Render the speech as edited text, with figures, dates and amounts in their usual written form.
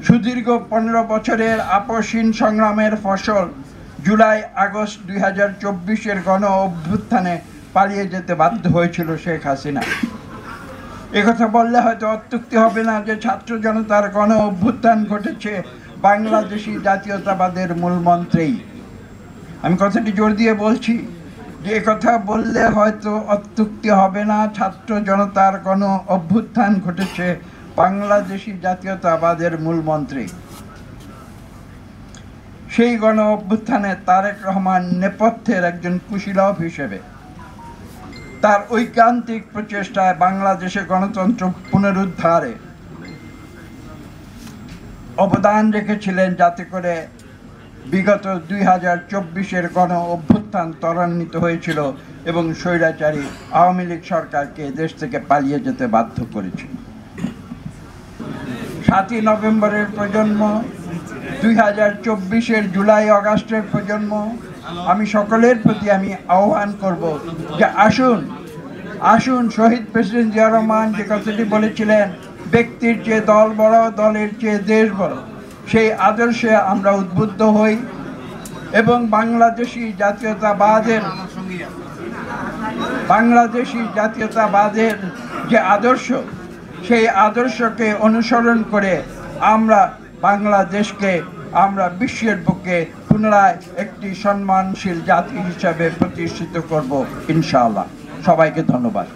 সুদীর্ঘ 15 বছরের আপসহীন সংগ্রামের ফসল জুলাই আগস্ট 2024-এর গণ অভ্যুত্থানে পালিয়ে যেতে বাধ্য হয়েছিল শেখ হাসিনা। একথা বললে হয়তো অত্যুক্তি হবে না যে ছাত্র জনতার গণ অভ্যুত্থান ঘটেছে বাংলাদেশি জাতীয়তাবাদের মূলমন্ত্রেই। আমি কথাটি জোর দিয়ে বলছি যে একথা বললে হয়তো অত্যুক্তি হবে না, ছাত্র জনতার গণ অভ্যুত্থান ঘটেছে বাংলাদেশি জাতীয়তাবাদের মূলমন্ত্রে। সেই গণ অভ্যুত্থানে তারেক রহমান নেপথ্যের একজন কুশীলব হিসেবে তার ঐকান্তিক প্রচেষ্টায় বাংলাদেশে গণতন্ত্র পুনরুদ্ধারে অবদান রেখেছিলেন, যাতে করে বিগত 2024-এর গণ অভ্যুত্থান ত্বরান্বিত হয়েছিল এবং স্বৈরাচারী আওয়ামী লীগ সরকারকে দেশ থেকে পালিয়ে যেতে বাধ্য করেছিল। 7ই নভেম্বরের প্রজন্ম, 2024-এর জুলাই আগস্টের প্রজন্ম, আমি সকলের প্রতি আমি আহ্বান করব যে আসুন শহীদ প্রেসিডেন্ট জিয়া রহমান যে কথাটি বলেছিলেন, ব্যক্তির চেয়ে দল বড়, দলের চেয়ে দেশ বড়, সেই আদর্শে আমরা উদ্বুদ্ধ হই এবং বাংলাদেশি জাতীয়তাবাদের যে আদর্শ, সেই আদর্শকে অনুসরণ করে আমরা বাংলাদেশকে আমরা বিশ্বের বুকে পুনরায় একটি সম্মানশীল জাতি হিসাবে প্রতিষ্ঠিত করব ইনশাআল্লাহ। সবাইকে ধন্যবাদ।